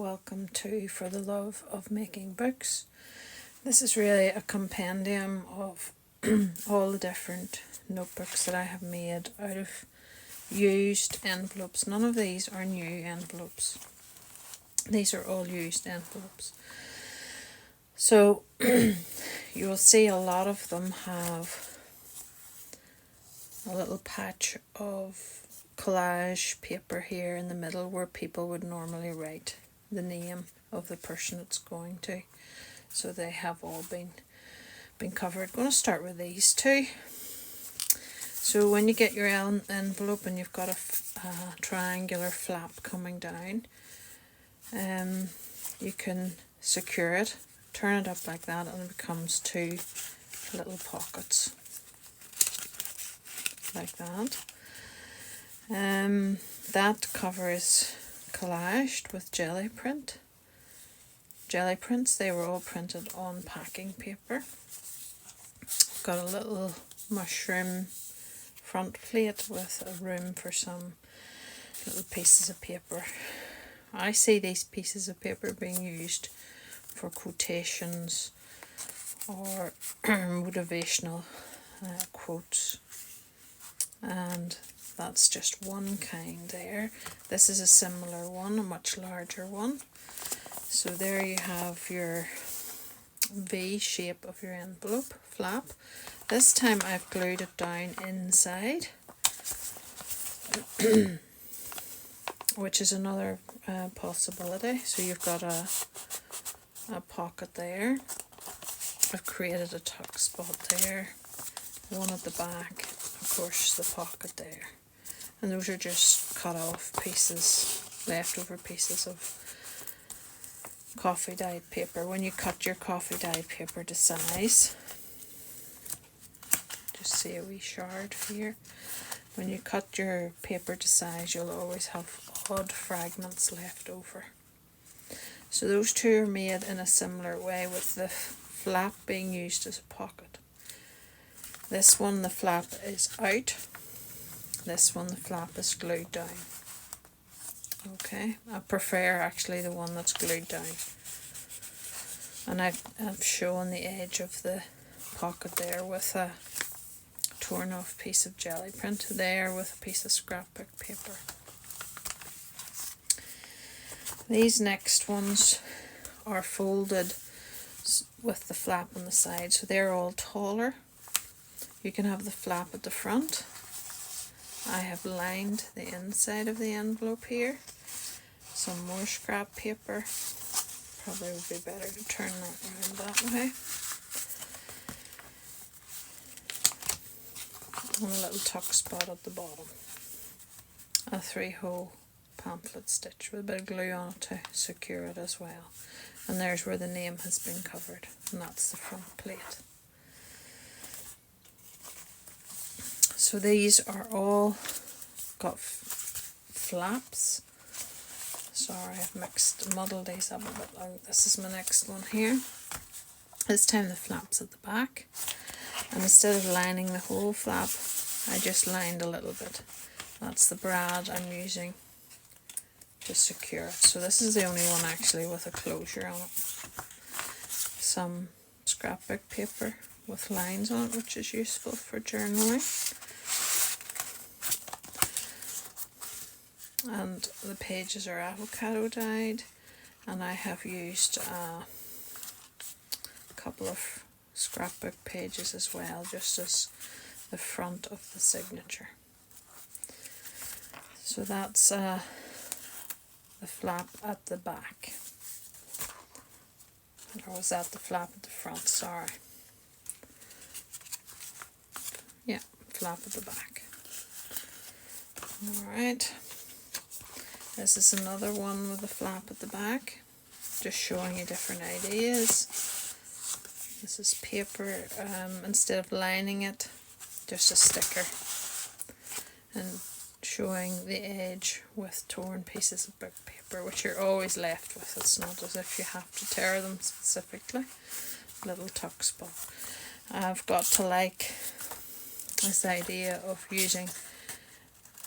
welcome to For the Love of Making Books. This is really a compendium of all the different notebooks that I have made out of used envelopes. None of these are new envelopes. These are all used envelopes. So you will see a lot of them have a little patch of collage paper here in the middle where people would normally write the name of the person it's going to. So they have all been covered. I'm going to start with these two. So when you get your envelope and you've got a triangular flap coming down, you can secure it, turn it up like that, and it becomes two little pockets like that. That cover is collaged with jelly print. Jelly prints, they were all printed on packing paper. Got a little mushroom front plate with a room for some little pieces of paper. I see these pieces of paper being used for quotations or motivational quotes, and that's just one kind there. This is a similar one, a much larger one. So there you have your V shape of your envelope flap. This time I've glued it down inside, which is another possibility. So you've got a pocket there. I've created a tuck spot there, one at the back, of course the pocket there. And those are just cut off pieces, leftover pieces of coffee dyed paper. When you cut your coffee dyed paper to size, just see a wee shard here. When you cut your paper to size, you'll always have odd fragments left over. So those two are made in a similar way, with the flap being used as a pocket. This one, the flap is out. This one, the flap is glued down. Okay, I prefer actually the one that's glued down. And I've shown the edge of the pocket there with a torn off piece of jelly print, there with a piece of scrapbook paper. These next ones are folded with the flap on the side, so they're all taller. You can have the flap at the front. I have lined the inside of the envelope here. Some more scrap paper. Probably would be better to turn that around that way. And a little tuck spot at the bottom. A 3-hole pamphlet stitch with a bit of glue on it to secure it as well. And there's where the name has been covered, and that's the front plate. So these are all got flaps. Sorry, I've muddled these up a bit. This is my next one here. This time the flap's at the back, and instead of lining the whole flap, I just lined a little bit. That's the brad I'm using to secure it. So this is the only one actually with a closure on it. Some scrapbook paper with lines on it, which is useful for journaling. And the pages are avocado dyed, and I have used a couple of scrapbook pages as well, just as the front of the signature. So that's the flap at the back. Or was that the flap at the front? Sorry. Yeah, flap at the back. Alright. This is another one with a flap at the back, just showing you different ideas. This is paper, instead of lining it, just a sticker, and showing the edge with torn pieces of book paper, which you're always left with. It's not as if you have to tear them specifically. Little tuck spot. I've got to like this idea of using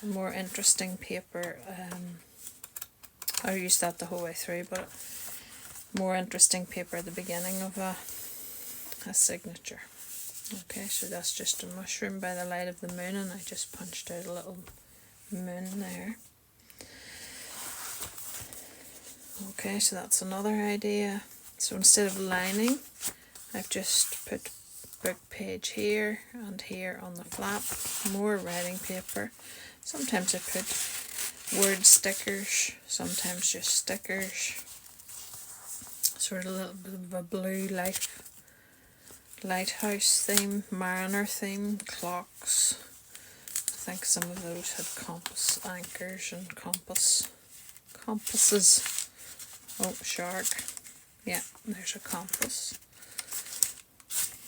more interesting paper I used that the whole way through, but more interesting paper at the beginning of a signature. Okay, so that's just a mushroom by the light of the moon, and I just punched out a little moon there. Okay, so that's another idea. So instead of lining, I've just put book page here and here on the flap, more writing paper. Sometimes I put word stickers, sometimes just stickers. Sort of a little bit of a blue lighthouse theme, mariner theme, clocks. I think some of those had compass anchors and compasses. Oh, shark. Yeah, there's a compass.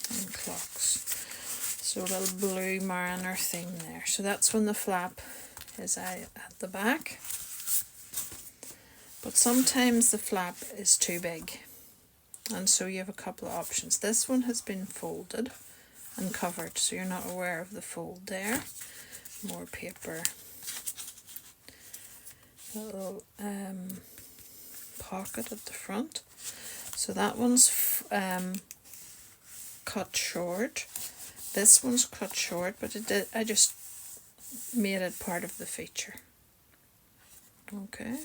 And clocks. So a little blue mariner theme there. So that's when the flap is at the back. But sometimes the flap is too big. And so you have a couple of options. This one has been folded and covered, so you're not aware of the fold there. More paper. A little pocket at the front. So that one's cut short. This one's cut short, but I just made it part of the feature. Okay.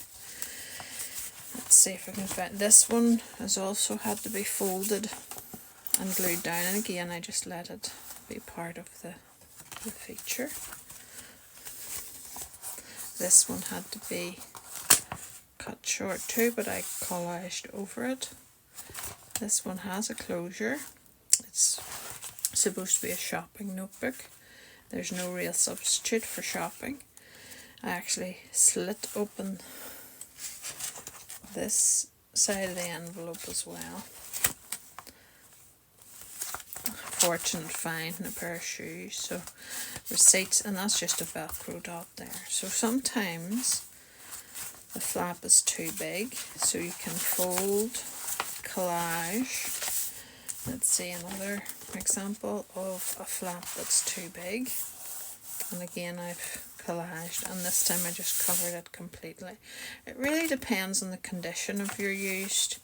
Let's see if I can find. This one has also had to be folded and glued down, and again I just let it be part of the feature. This one had to be cut short too, but I collaged over it. This one has a closure. It's supposed to be a shopping notebook. There's no real substitute for shopping. I actually slit open this side of the envelope as well. Fortunate find in a pair of shoes. So receipts, and that's just a Velcro dot there. So sometimes the flap is too big, so you can fold, collage. Let's see another example of a flap that's too big, and again I've collaged, and this time I just covered it completely. It really depends on the condition of your used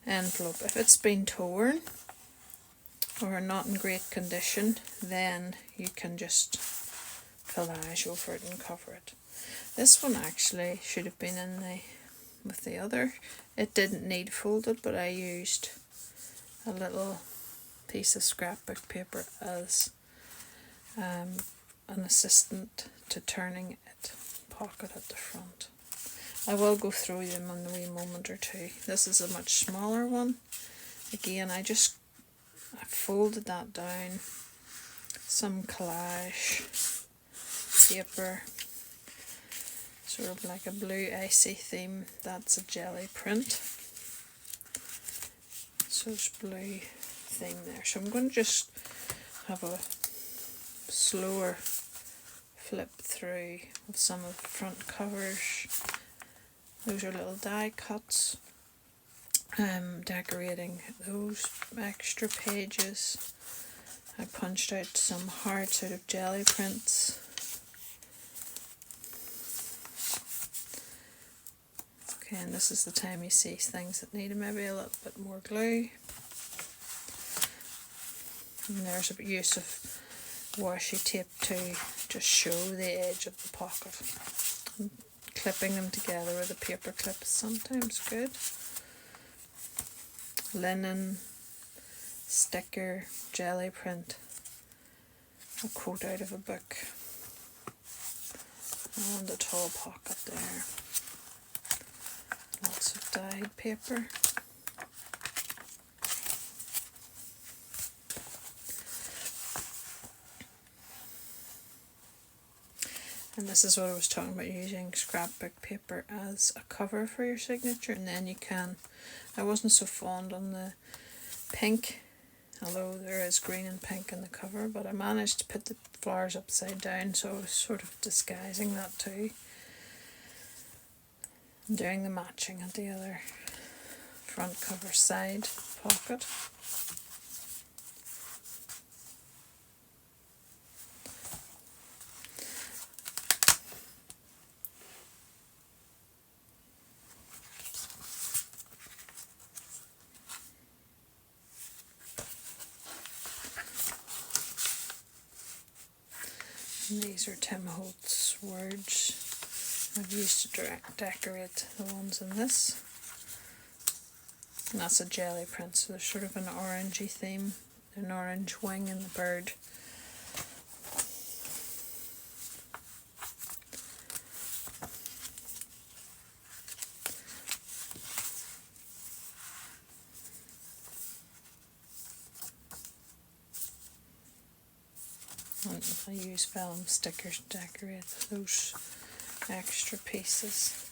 envelope. If it's been torn or not in great condition, then you can just collage over it and cover it. This one actually should have been in with the other. It didn't need folded, but I used a little piece of scrapbook paper as an assistant to turning it pocket at the front. I will go through them in a wee moment or two. This is a much smaller one. Again, I folded that down, some collage paper, sort of like a blue icy theme. That's a jelly print. So it's blue theme there. So I'm going to just have a slower flip through of some of the front covers. Those are little die cuts. Decorating those extra pages. I punched out some hard sort of jelly prints. Okay, and this is the time you see things that need maybe a little bit more glue. And there's a use of washi tape to just show the edge of the pocket. And clipping them together with a paper clip is sometimes good. Linen, sticker, jelly print, a quote out of a book, and a tall pocket there. Lots of dyed paper. And this is what I was talking about, using scrapbook paper as a cover for your signature, and then you can, I wasn't so fond on the pink, although there is green and pink in the cover, but I managed to put the flowers upside down, so I was sort of disguising that too. I'm doing the matching at the other front cover side pocket. And these are Tim Holtz words I've used to decorate the ones in this. And that's a jelly print, so there's sort of an orangey theme, an orange wing in the bird. And I use vellum stickers to decorate those extra pieces.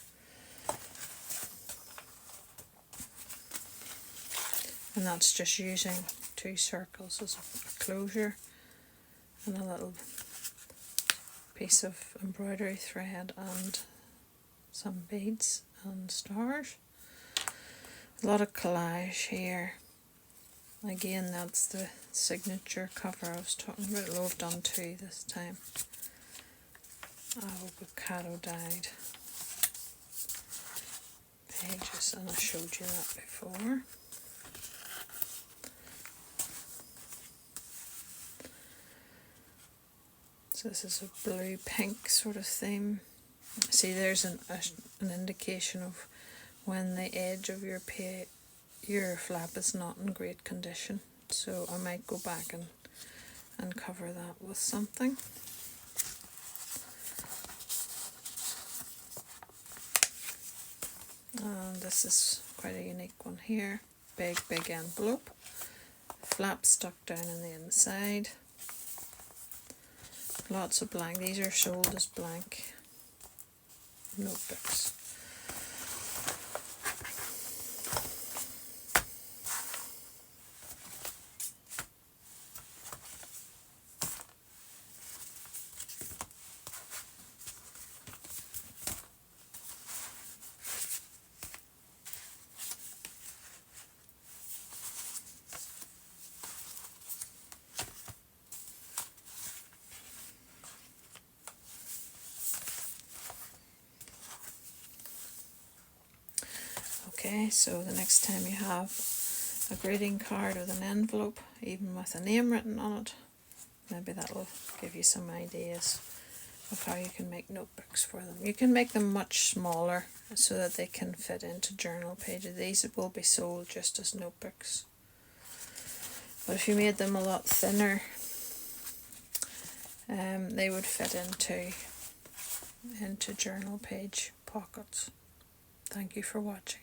And that's just using 2 circles as a closure and a little piece of embroidery thread and some beads and stars. A lot of collage here. Again, that's the signature cover I was talking about, although I've done 2 this time. Avocado dyed pages, and I showed you that before. So this is a blue-pink sort of theme. See, there's an indication of when the edge of your flap is not in great condition. So I might go back and cover that with something. And this is quite a unique one here. Big envelope. Flap stuck down on the inside. Lots of blank. These are sold as blank notebooks. Okay, so the next time you have a greeting card with an envelope, even with a name written on it, maybe that'll give you some ideas of how you can make notebooks for them. You can make them much smaller so that they can fit into journal pages. These will be sold just as notebooks. But if you made them a lot thinner, they would fit into journal page pockets. Thank you for watching.